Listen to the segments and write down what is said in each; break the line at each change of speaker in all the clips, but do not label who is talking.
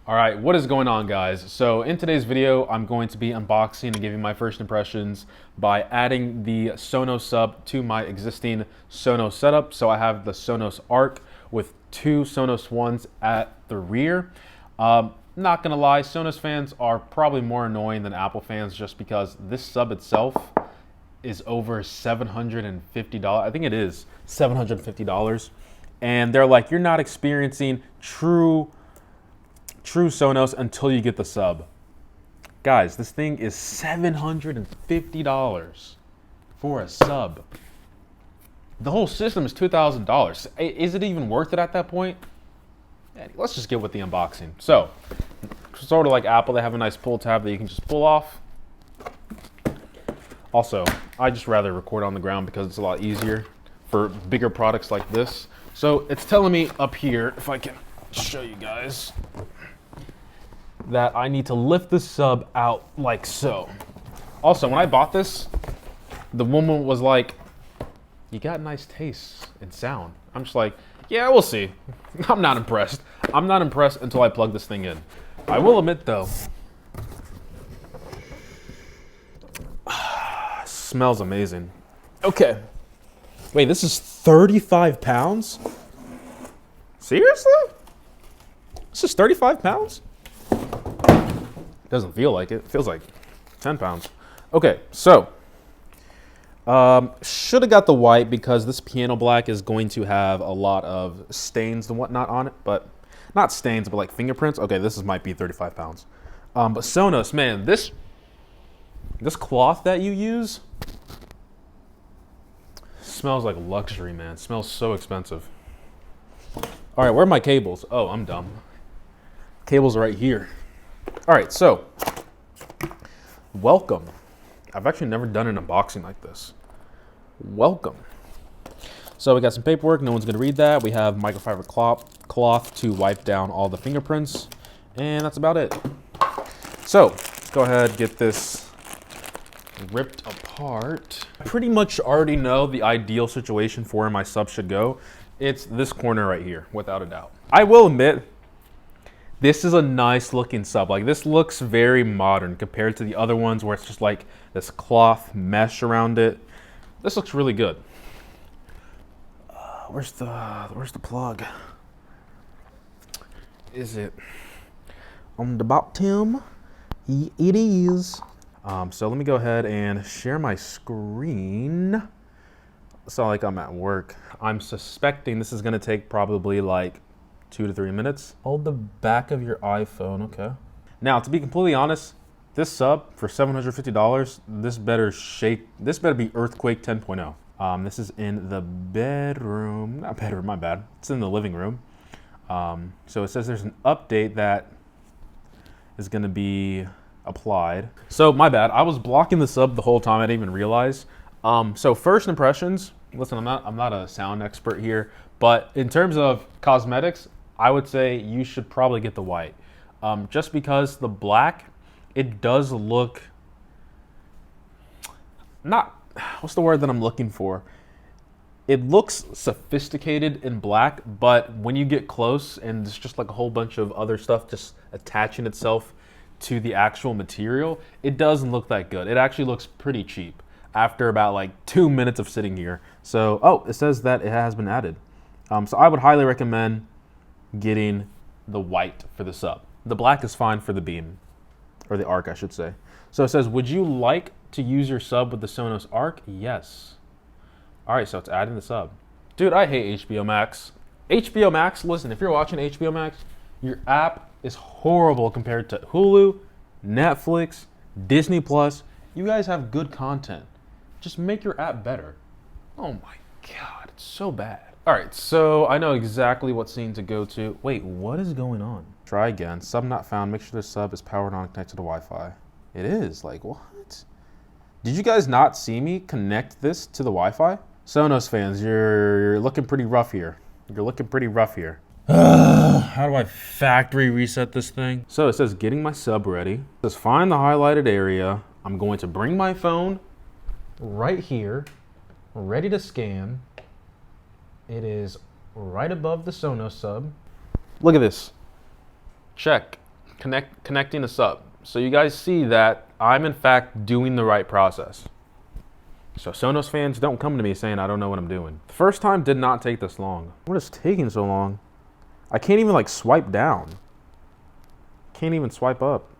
All right, what is going on, guys? So in today's video, I'm going to be unboxing and giving my first impressions by adding the Sonos sub to my existing Sonos setup. So I have the Sonos Arc with two Sonos Ones at the rear. Not gonna lie, Sonos fans are probably more annoying than Apple fans just because this sub itself is over $750. I think it is $750. And they're like, you're not experiencing true Sonos until you get the sub. Guys, this thing is $750 for a sub. The whole system is $2,000. Is it even worth it at that point? Let's just get with the unboxing. So, sort of like Apple, they have a nice pull tab that you can just pull off. Also, I just rather record on the ground because it's a lot easier for bigger products like this. So it's telling me up here, if I can show you guys, that I need to lift the sub out like so. Also, when I bought this, the woman was like, you got nice taste and sound. I'm just like, yeah, we'll see. I'm not impressed. I'm not impressed until I plug this thing in. I will admit though, smells amazing. Okay. Wait, this is 35 pounds? Seriously? This is 35 pounds? Doesn't feel like it. It feels like 10 pounds. Okay, so should have got the white because this piano black is going to have a lot of stains and whatnot on it, but not stains, but like fingerprints. Okay, this might be 35 pounds. But Sonos, man, this cloth that you use smells like luxury, man. It smells so expensive. All right, where are my cables? Oh, I'm dumb. Cables are right here. All right, so welcome. I've actually never done an unboxing like this. Welcome. So we got some paperwork. No one's gonna read that. We have microfiber cloth to wipe down all the fingerprints, and that's about it. So let's go ahead, get this ripped apart. I pretty much already know the ideal situation for where my sub should go. It's this corner right here, without a doubt. I will admit, this is a nice looking sub. Like, this looks very modern compared to the other ones where it's just like this cloth mesh around it. This looks really good. Where's the plug? Is it on the bottom? It is. So let me go ahead and share my screen. It's not like I'm at work. I'm suspecting this is gonna take probably like 2 to 3 minutes. Hold the back of your iPhone, okay. Now, to be completely honest, this sub for $750, this better be Earthquake 10.0. This is in the bedroom, not bedroom, my bad. It's in the living room. So it says there's an update that is gonna be applied. So my bad, I was blocking the sub the whole time, I didn't even realize. So first impressions, listen, I'm not a sound expert here, but in terms of cosmetics, I would say you should probably get the white. Just because the black, it does look not, what's the word that I'm looking for? It looks sophisticated in black, but when you get close and it's just like a whole bunch of other stuff just attaching itself to the actual material, it doesn't look that good. It actually looks pretty cheap after about like 2 minutes of sitting here. So, oh, it says that it has been added. So I would highly recommend getting the white for the sub. The black is fine for the Beam, or the Arc, I should say. So it says, would you like to use your sub with the Sonos Arc? Yes. All right, so it's adding the sub. Dude, I hate HBO Max. HBO Max, listen, if you're watching HBO Max, your app is horrible compared to Hulu, Netflix, Disney Plus. You guys have good content. Just make your app better. Oh my God, it's so bad. All right, so I know exactly what scene to go to. Wait, what is going on? Try again, sub not found. Make sure the sub is powered on and connected to Wi-Fi. It is, like what? Did you guys not see me connect this to the Wi-Fi? Sonos fans, you're looking pretty rough here. You're looking pretty rough here. How do I factory reset this thing? So it says getting my sub ready. It says find the highlighted area. I'm going to bring my phone right here, ready to scan. It is right above the Sonos sub. Look at this. Check. connecting a sub. So you guys see that I'm in fact doing the right process. So Sonos fans, don't come to me saying I don't know what I'm doing. The first time did not take this long. What is taking so long? I can't even like swipe down. Can't even swipe up.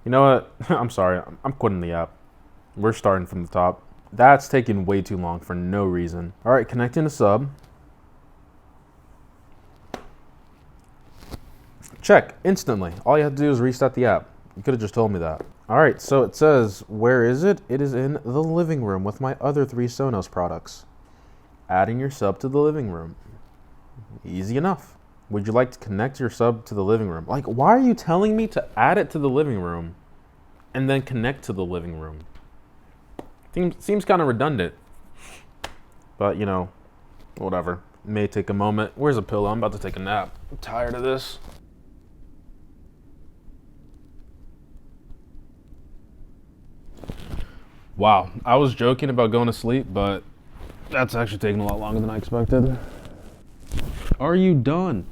You know what? I'm sorry, I'm quitting the app. We're starting from the top. That's taking way too long for no reason. All right, connecting a sub. Check, instantly. All you have to do is reset the app. You could have just told me that. All right, so it says, where is it? It is in the living room with my other 3 Sonos products. Adding your sub to the living room. Easy enough. Would you like to connect your sub to the living room? Like, why are you telling me to add it to the living room and then connect to the living room? Seems kind of redundant. But, you know, whatever. It may take a moment. Where's a pillow? I'm about to take a nap. I'm tired of this. Wow, I was joking about going to sleep, but that's actually taking a lot longer than I expected. Are you done?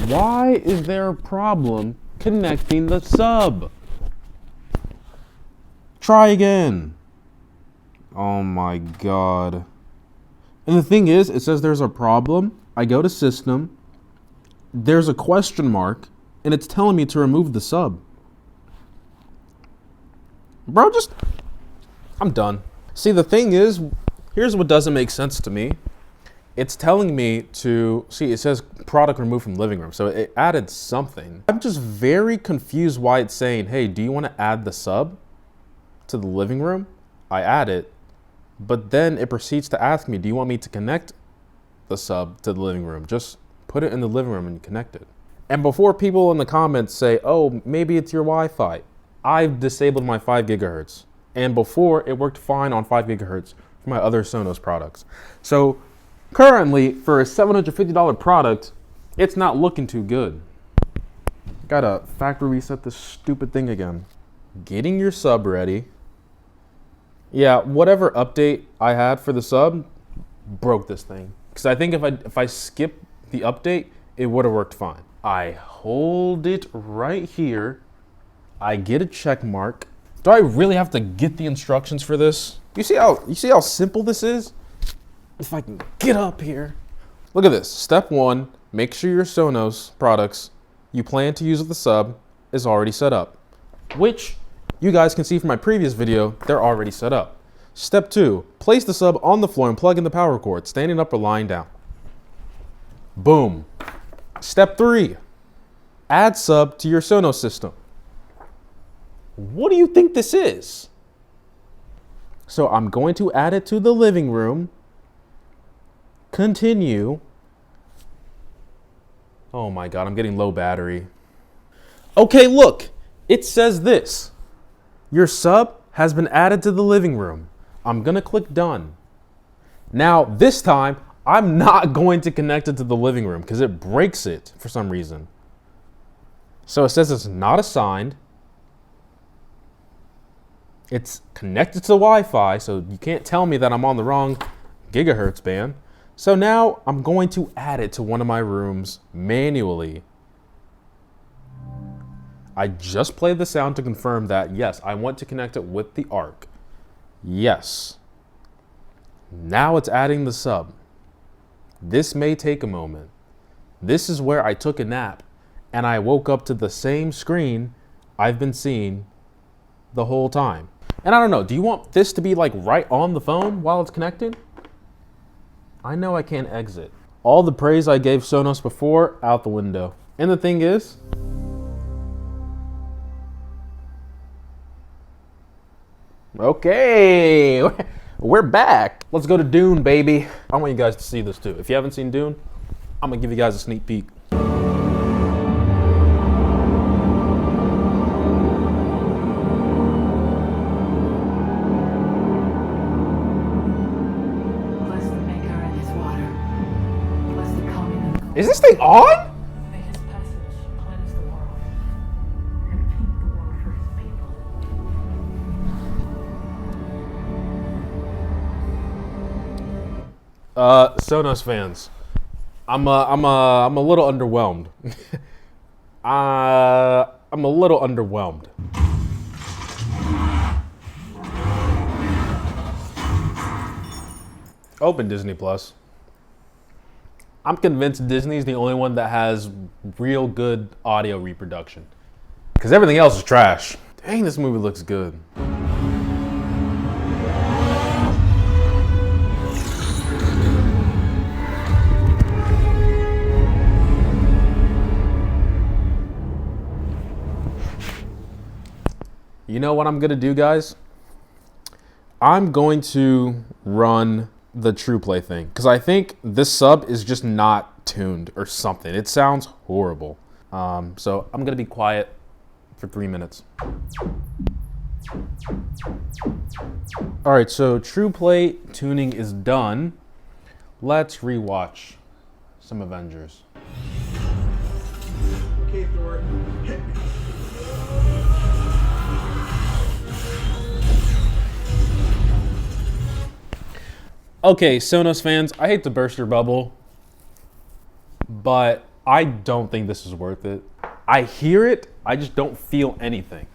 Why is there a problem connecting the sub? Try again. Oh my God. And the thing is, it says there's a problem. I go to system, there's a question mark, and it's telling me to remove the sub. Bro, I'm done. See, the thing is, here's what doesn't make sense to me. It's telling me to, see, it says product removed from living room. So it added something. I'm just very confused why it's saying, hey, do you want to add the sub to the living room? I add it, but then it proceeds to ask me, do you want me to connect the sub to the living room? Just put it in the living room and connect it. And before people in the comments say, oh, maybe it's your Wi-Fi, I've disabled my 5 gigahertz. And before, it worked fine on 5 gigahertz for my other Sonos products. So currently, for a $750 product, it's not looking too good. Gotta factory reset this stupid thing again. Getting your sub ready. Yeah, whatever update I had for the sub broke this thing. Because I think if I skip the update, it would have worked fine. I hold it right here. I get a check mark. Do I really have to get the instructions for this? You see how simple this is? If I can get up here. Look at this. Step 1, make sure your Sonos products you plan to use with the sub is already set up. Which you guys can see from my previous video, they're already set up. Step 2, place the sub on the floor and plug in the power cord, standing up or lying down. Boom. Step 3, add sub to your Sonos system. What do you think this is? So I'm going to add it to the living room. Continue. Oh my God, I'm getting low battery. Okay, look, it says this. Your sub has been added to the living room. I'm gonna click done. Now, this time, I'm not going to connect it to the living room because it breaks it for some reason. So it says it's not assigned. It's connected to Wi-Fi, so you can't tell me that I'm on the wrong gigahertz band. So now I'm going to add it to one of my rooms manually. I just played the sound to confirm that, yes, I want to connect it with the ARC. Yes. Now it's adding the sub. This may take a moment. This is where I took a nap and I woke up to the same screen I've been seeing the whole time. And I don't know, do you want this to be like right on the phone while it's connected? I know I can't exit. All the praise I gave Sonos before, out the window. And the thing is, okay, we're back. Let's go to Dune, baby. I want you guys to see this too. If you haven't seen Dune, I'm gonna give you guys a sneak peek. Is this thing on?
May his passage cleanse the world and keep the world for his people.
Sonos fans, I'm a little underwhelmed. I I'm a little underwhelmed. Open Disney Plus. I'm convinced Disney's the only one that has real good audio reproduction. Because everything else is trash. Dang, this movie looks good. You know what I'm gonna do, guys? I'm going to run the TruePlay thing because I think this sub is just not tuned or something. It sounds horrible. So I'm gonna be quiet for 3 minutes. All right, so TruePlay tuning is done. Let's rewatch some Avengers.
Okay, Thor, hit me.
Okay, Sonos fans, I hate to burst your bubble, but I don't think this is worth it. I hear it, I just don't feel anything.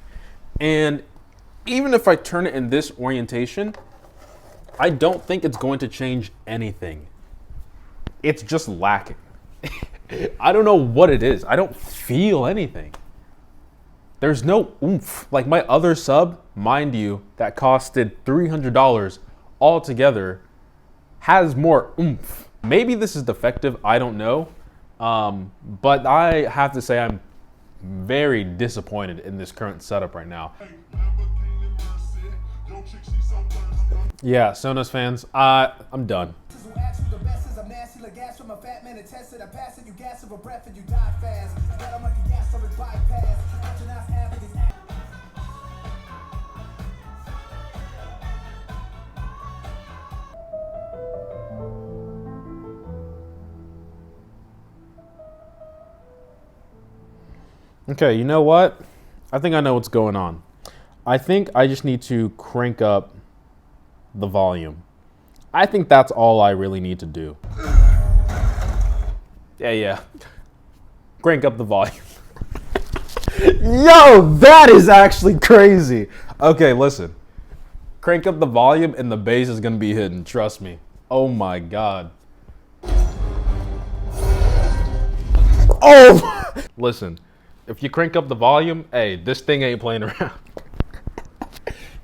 And even if I turn it in this orientation, I don't think it's going to change anything. It's just lacking. I don't know what it is. I don't feel anything. There's no oomph. Like my other sub, mind you, that costed $300 altogether, has more oomph. Maybe this is defective, I don't know. But I have to say I'm very disappointed in this current setup right now. Yeah, Sonos fans, I'm done. Okay, you know what? I think I know what's going on. I think I just need to crank up the volume. I think that's all I really need to do. Yeah. Crank up the volume. Yo, that is actually crazy. Okay, listen. Crank up the volume and the bass is gonna be hidden, trust me. Oh my God. Oh! Listen. If you crank up the volume, hey, this thing ain't playing around.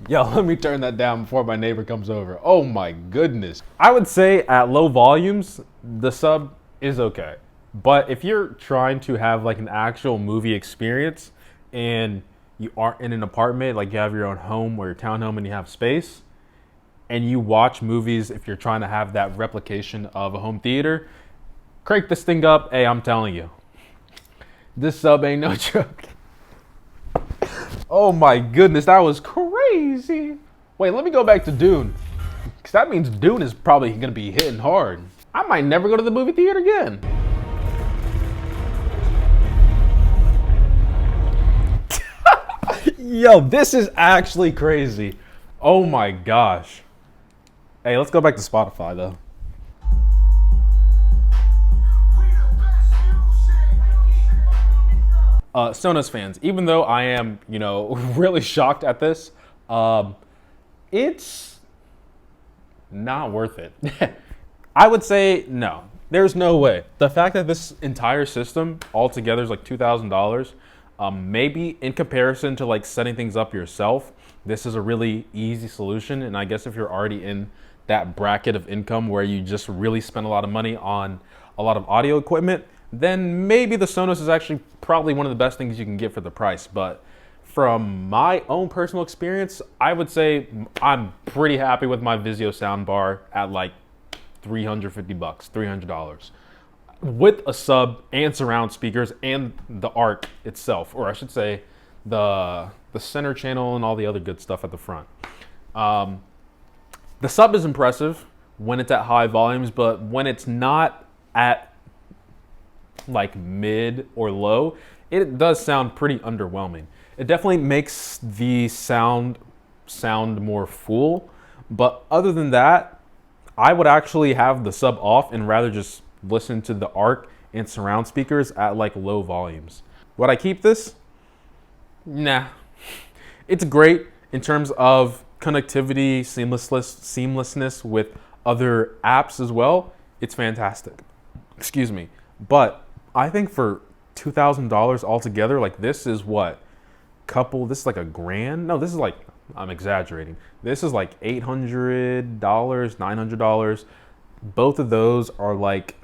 Yo, let me turn that down before my neighbor comes over. Oh my goodness. I would say at low volumes, the sub is okay. But if you're trying to have like an actual movie experience and you aren't in an apartment, like you have your own home or your townhome and you have space, and you watch movies, if you're trying to have that replication of a home theater, crank this thing up, hey, I'm telling you. This sub ain't no joke. Oh my goodness, that was crazy. Wait, let me go back to Dune. Because that means Dune is probably going to be hitting hard. I might never go to the movie theater again. Yo, this is actually crazy. Oh my gosh. Hey, let's go back to Spotify though. Sonos fans, even though I am, really shocked at this, it's not worth it. I would say no. There's no way. The fact that this entire system altogether is like $2,000, maybe in comparison to like setting things up yourself, this is a really easy solution. And I guess if you're already in that bracket of income where you just really spend a lot of money on a lot of audio equipment, then maybe the Sonos is actually probably one of the best things you can get for the price. But from my own personal experience, I would say I'm pretty happy with my Vizio soundbar at like $350, $300. With a sub and surround speakers and the ARC itself, or I should say the center channel and all the other good stuff at the front. The sub is impressive when it's at high volumes, but when it's not at like mid or low, it does sound pretty underwhelming. It definitely makes the sound more full, but other than that, I would actually have the sub off and rather just listen to the ARC and surround speakers at like low volumes. Would I keep this? Nah. It's great in terms of connectivity, seamlessness with other apps as well. It's fantastic. Excuse me. But I think for $2,000 altogether, like this is what? This is like a grand? No, this is like, I'm exaggerating. This is like $800, $900. Both of those are like,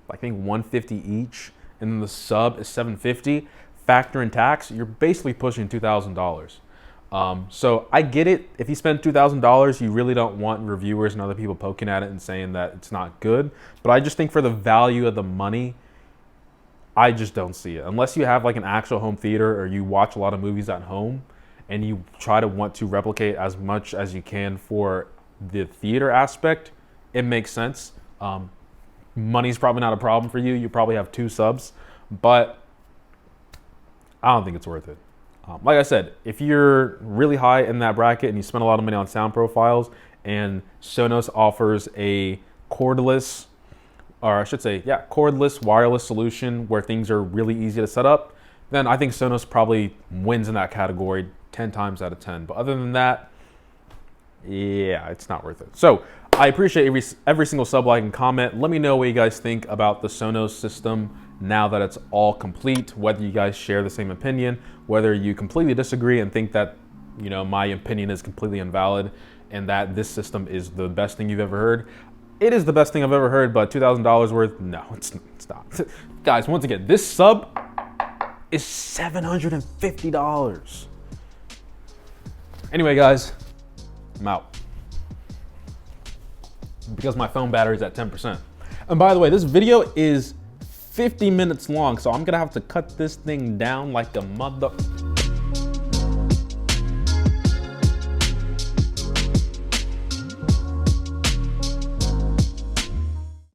I think 150 each, and then the sub is 750. Factor in tax, you're basically pushing $2,000. So I get it. If you spend $2,000, you really don't want reviewers and other people poking at it and saying that it's not good. But I just think for the value of the money, I just don't see it. Unless you have like an actual home theater or you watch a lot of movies at home and you try to want to replicate as much as you can for the theater aspect, it makes sense. Money's probably not a problem for you. You probably have 2 subs, but I don't think it's worth it. Like I said, if you're really high in that bracket and you spend a lot of money on sound profiles and Sonos offers a cordless, or I should say, yeah, cordless wireless solution where things are really easy to set up, then I think Sonos probably wins in that category 10 times out of 10. But other than that, yeah, it's not worth it. So I appreciate every single sub, like, and comment. Let me know what you guys think about the Sonos system now that it's all complete, whether you guys share the same opinion, whether you completely disagree and think that, you know, my opinion is completely invalid and that this system is the best thing you've ever heard. It is the best thing I've ever heard, but $2,000 worth, no, it's not. Guys, once again, this sub is $750. Anyway, guys, I'm out. Because my phone battery is at 10%. And by the way, this video is 50 minutes long, so I'm gonna have to cut this thing down like a mother...